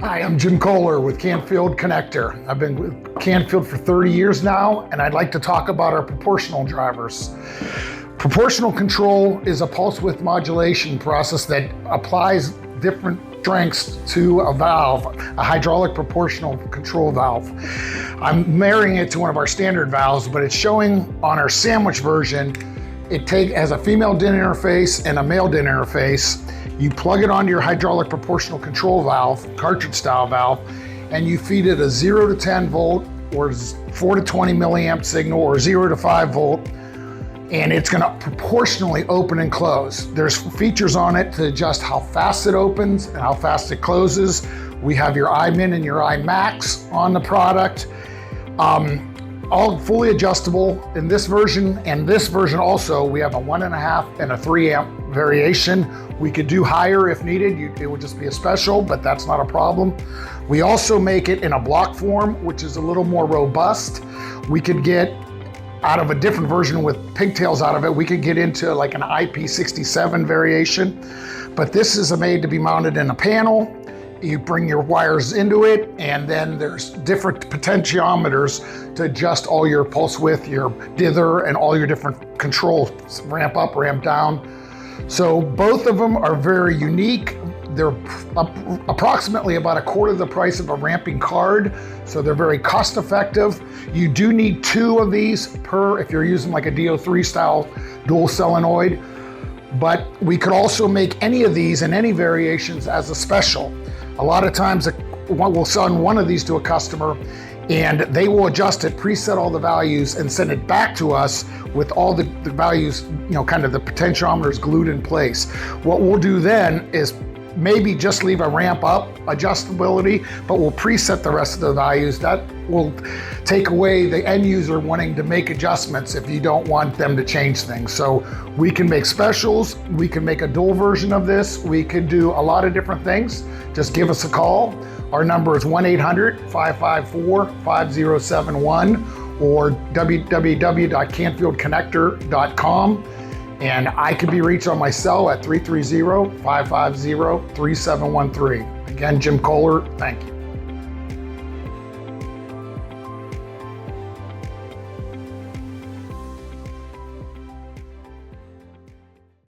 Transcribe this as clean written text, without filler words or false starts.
Hi, I'm Jim Kollar with Canfield Connector. I've been with Canfield for 30 years now, and I'd like to talk about our proportional drivers. Proportional control is a pulse width modulation process that applies different strengths to a valve, a hydraulic proportional control valve. I'm marrying it to one of our standard valves, but it's showing on our sandwich version, it has a female DIN interface and a male DIN interface. You plug it onto your hydraulic proportional control valve, cartridge style valve, and you feed it a 0 to 10 volt or 4 to 20 milliamp signal or 0 to 5 volt, and it's gonna proportionally open and close. There's features on it to adjust how fast it opens and how fast it closes. We have your iMin and your iMax on the product. All fully adjustable in this version, and this version also, we have a 1.5 and a 3 amp variation. We could do higher if needed. It would just be a special, but that's not a problem. We also make it in a block form, which is a little more robust. We could get out of a different version with pigtails out of it, we could get into like an IP67 variation, but this is made to be mounted in a panel. You bring your wires into it, and then there's different potentiometers to adjust all your pulse width, your dither, and all your different controls, ramp up, ramp down. So both of them are very unique. They're approximately about a quarter the price of a ramping card, so they're very cost effective. You do need 2 of these per, if you're using like a DO3 style dual solenoid, but we could also make any of these in any variations as a special. A lot of times we'll send one of these to a customer and they will adjust it, preset all the values, and send it back to us with all the values, kind of the potentiometers glued in place. What we'll do then is maybe just leave a ramp up adjustability, but we'll preset the rest of the values. That will take away the end user wanting to make adjustments if you don't want them to change things. So we can make specials, we can make a dual version of this, we could do a lot of different things. Just give us a call. Our number is 1-800-554-5071 or www.canfieldconnector.com. And I can be reached on my cell at 330-550-3713. Again, Jim Kollar, thank you.